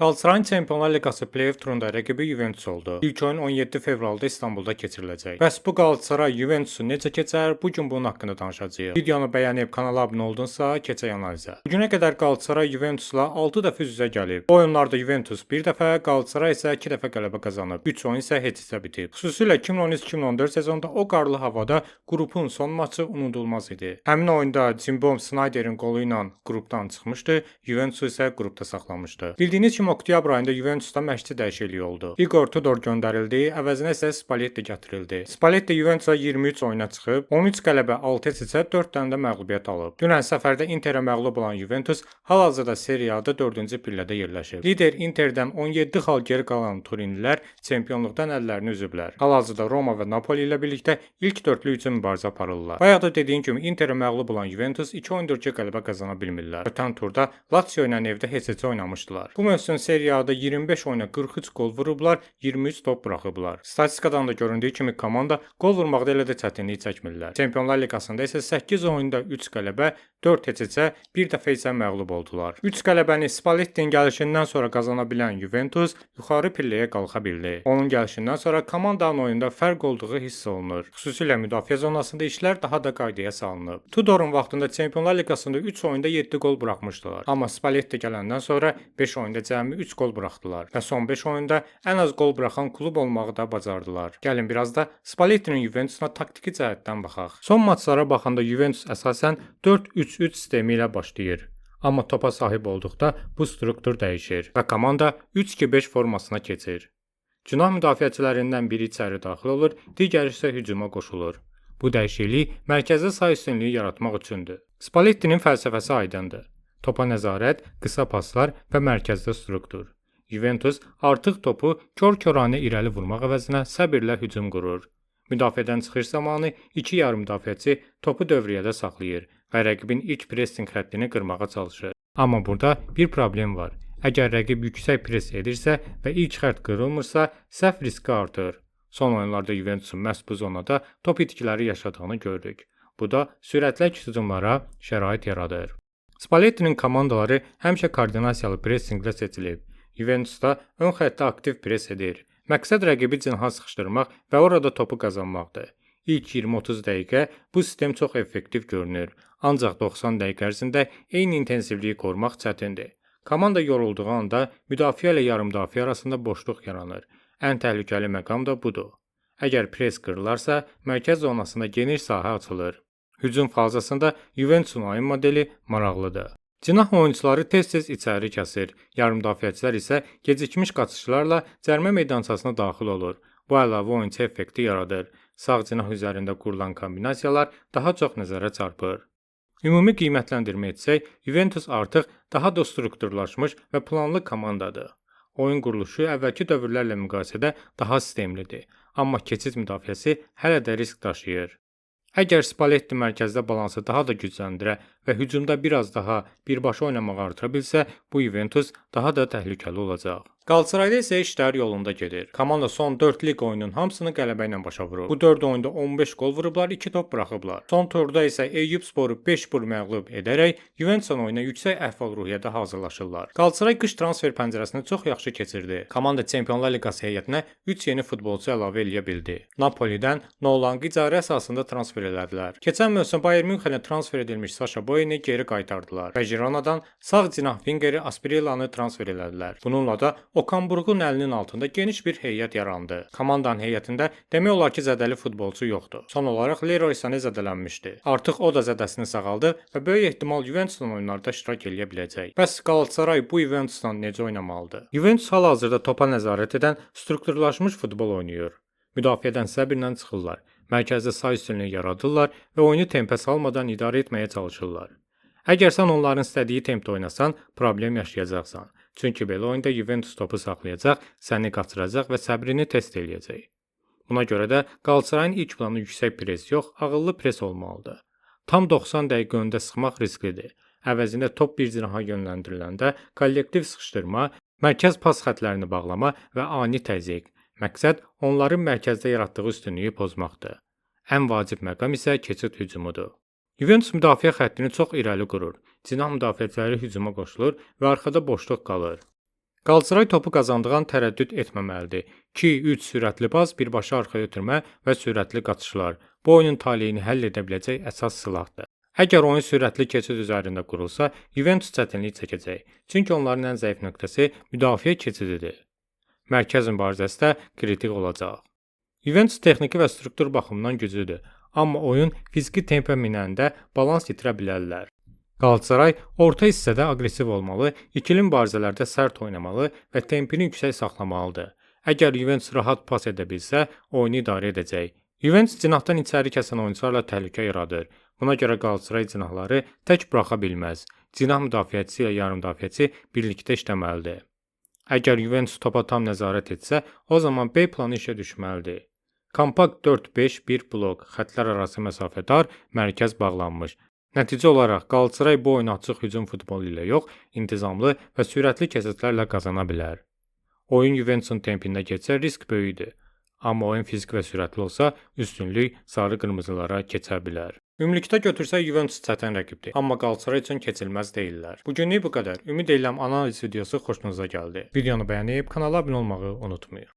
Qalatasaray Çempionlar Liqası play-off turunda rəqibi Juventus oldu. İlk oyun 17 fevralda İstanbulda keçiriləcək. Bəs bu Qalatasaray Juventusu necə keçər? Bu gün bunun haqqında danışacağıq. Videonu bəyənib kanala abunə oldunsa, keçək analizə. Bugünə qədər Qalatasaray Juventusla 6 dəfə üz-üzə gəlib. Bu oyunlarda Juventus 1 dəfə, Qalatasaray isə 2 dəfə qələbə qazanıb. 3 oyun isə heç-heçə bitib. Xüsusilə 2013-2014 sezonunda o qarlı havada qrupun son maçı unudulmaz idi. Həmin oyunda Cimbom Snyderin qolu ilə qrupdan çıxmışdı, Juventus isə qrupda saxlamışdı. Bildiyiniz kimi oktyabr ayında Juventusda məşqçi dəyişikliyi oldu. Igor Tudor göndərildi, əvəzinə isə Spalletti gətirildi. Spalletti Juventusa 23 oyuna çıxıb, 13 qələbə, 6 heçsə 4 dənə də məğlubiyyət alıb. Dünən səfərdə Interə məğlub olan Juventus hal-hazırda Serie A-da 4-cü pillədə yerləşib. Lider Interdən 17 xal geri qalan Turinlilər çempionluqdan əllərini üzüblər. Hal-hazırda Roma və Napoli ilə birlikdə ilk dörtlük üçün mübarizə aparırlar. Bayaq da dediyim kimi Interə məğlub olan Juventus 2 oyundur ki, qələbə qazana bilmirlər. Ötən turda Lazio ilə evdə heç-heçə oynamışdılar. Bu mövsüm Serie A-da 25 oyuna 43 gol vurublar, 23 top buraxıblar. Statistikadan da göründüyü kimi komanda gol vurmaqda elə də çətinlik çəkmirlər. Çempionlar Liqasında isə 8 oyunda 3 qələbə, 4 heçsə, bir dəfə isə məğlub oldular. 3 qələbəni Spalletti'nin gəlişindən sonra qazana bilən Juventus yuxarı pilləyə qalxa bildi. Onun gəlişindən sonra komandanın oyunda fərq olduğu hiss olunur. Xüsusilə müdafiə zonasında işlər daha da qaydaya salınıb. Tudorun vaxtında Çempionlar Liqasında 3 oyunda 7 gol buraxmışdılar. Amma Spalletti gələndən sonra 5 oyunda cəmi 3 gol buraxdılar və son 5 oyunda ən az gol buraxan klub olmağı da bacardılar. Gəlin biraz da Spallettinin Juventusuna taktiki cəhətdən baxaq. Son maçlara baxanda Juventus əsasən 4-3-3 sistemi ilə başlayır. Amma topa sahib olduqda bu struktur dəyişir və komanda 3-2-5 formasına keçir. Cinah müdafiəçilərindən biri içəri daxil olur, digəri isə hücuma qoşulur. Bu dəyişiklik mərkəzdə say üstünlüyü yaratmaq üçündür. Spallettinin fəlsəfəsi aydındır. Topa nəzarət, qısa paslar və mərkəzdə struktur. Juventus artıq topu kör-köranə irəli vurmaq əvəzinə səbirlə hücum qurur. Müdafiədən çıxış zamanı iki yarım müdafiəçi topu dövriyyədə saxlayır və rəqibin ilk pressing xəttini qırmağa çalışır. Amma burada bir problem var. Əgər rəqib yüksək press edirsə və ilk xətt qırılmırsa, səhv riski artır. Son oyunlarda Juventusun məhz bu zonada top itkiləri yaşadığını görürük. Bu da sürətli hücumlara şərait yaradır. Spallettinin komandaları həmişə koordinasiyalı pressinglə seçilib. Juventusda ön xəttdə aktiv press edir. Məqsəd rəqibi cinaha sıxışdırmaq və orada topu qazanmaqdır. İlk 20-30 dəqiqə bu sistem çox effektiv görünür. Ancaq 90 dəqiqə ərzində eyni intensivliyi qorumaq çətindir. Komanda yorulduğu anda müdafiə ilə yarım müdafiə arasında boşluq yaranır. Ən təhlükəli məqam da budur. Əgər press qırılarsa, mərkəz zonasında geniş sahə açılır. Hücum fazasında Juventusun oyun modeli maraqlıdır. Cinah oyunçuları tez-tez içəri kəsir, yarım müdafiəçilər isə gecikmiş qaçışlarla cərimə meydançasına daxil olur. Bu əlavə oyunçu effekti yaradır. Sağ cinah üzərində qurulan kombinasiyalar daha çox nəzərə çarpır. Ümumi qiymətləndirmə etsək, Juventus artıq daha da strukturlaşmış və planlı komandadır. Oyun quruluşu əvvəlki dövrlərlə müqayisədə daha sistemlidir, amma keçid müdafiəsi hələ də risk daşıyır. Əgər Spalletti mərkəzdə balansı daha da gücləndirə və hücumda biraz daha birbaşa oynamağı artıra bilsə, bu Juventus daha da təhlükəli olacaq. Qalatasarayda isə işlər yolunda gedir. Komanda son 4 liq oyunun hamısını qələbə ilə başa vurub. Bu 4 oyunda 15 gol vurublar, 2 top buraxıblar. Son turda isə Eyüpsporu 5-1 məğlub edərək Juventusun oyuna yüksək əhval-ruhiyyədə hazırlaşırlar. Qalatasaray qış transfer pəncərəsini çox yaxşı keçirdi. Komanda Çempionlar Liqası heyətinə 3 yeni futbolçu əlavə eləyə bildi. Napolidən Nolanqı icarə əsasında transfer elədilər. Keçən mövsüm Bayern Münxenə transfer edilmiş Saşa Boyeni geri qaytardılar və Gironadan sağ cinah vingeri Asprillanı transfer elədilər. Bununla da Okan Buruk'un əlinin altında geniş bir heyət yarandı. Komandanın heyətində demək olar ki, zədəli futbolçu yoxdur. Son olaraq Leroy Sané zədələnmişdi. Artıq o da zədəsini sağaldı və böyük ehtimal Juventus'un oyunlarda iştirak edə biləcək. Bəs Galatasaray bu Juventus'la necə oynamalıdır? Juventus hal-hazırda topa nəzarət edən strukturlaşmış futbol oynayır. Müdafiədən səbirlə çıxırlar. Mərkəzdə say üstünlüyü yaradırlar və oyunu tempə salmadan idarə etməyə çalışırlar. Əgər sən onların istədiyi tempdə oynasan, problem yaşayacaqsan. Çünki belə oyunda Juventus topu saxlayacaq, səni qaçıracaq və səbrini test eləyəcək. Buna görə də Qalatasarayın ilk planı yüksək pres yox, ağıllı pres olmalıdır. Tam 90 dəqiqə öndə sıxmaq risklidir. Əvəzində top bir cinaha yönləndiriləndə kollektiv sıxışdırma, mərkəz pas xətlərini bağlama və ani təzyiq. Məqsəd onların mərkəzdə yaratdığı üstünlüyü pozmaqdır. Ən vacib məqam isə keçid hücumudur. Juventus müdafiə xəttini çox irəli qurur. Cinah müdafiəçiləri hücuma qoşulur və arxada boşluq qalır. Qalatasaray topu qazandığı an tərəddüd etməməlidir. 2-3 sürətli baz, birbaşa arxaya ötürmə və sürətli qaçışlar bu oyunun taleyini həll edə biləcək əsas silahdır. Əgər oyun sürətli keçid üzərində qurulsa, Juventus çətinlik çəkəcək. Çünki onların ən zəif nöqtəsi müdafiə keçididir. Mərkəz mübarizəsi də kritik olacaq. Juventus texniki və struktur baxımından güclüdür, amma oyun fiziki tempə minəndə balans itirə bilərlər. Qalatasaray orta hissədə aqressiv olmalı, ikili mübarizələrdə sərt oynamalı və tempini yüksək saxlamalıdır. Əgər Juventus rahat pas edə bilsə, oyunu idarə edəcək. Juventus cinahdan içəri kəsən oyunçularla təhlükə yaradır. Buna görə Qalatasaray cinahları tək buraxa bilməz. Cinah müdafiəçisi ilə yarım müdafiəçi birlikdə işləməlidir. Əgər Juventus topa tam nəzarət etsə, o zaman B planı işə düşməlidir. Kompakt 4-5-1 blok, xəttlər arası məsafə dar, mərkəz bağlanmış. Nəticə olaraq Qalatasaray bu oyunu açıq hücum futbolu ilə yox, intizamlı və sürətli keçidlərlə qazana bilər. Oyun Juventusun tempində getsə risk böyükdür. Amma oyun fiziki və sürətli olsa, üstünlük sarı-qırmızılara keçə bilər. Ümumilikdə götürsək Juventus çətin rəqibdir, amma Qalatasaray üçün keçilməz deyillər. Bugünlük bu qədər. Ümid edirəm analiz videosu xoşunuza gəldi. Videonu bəyənib kanala abunə olmağı unutmayın.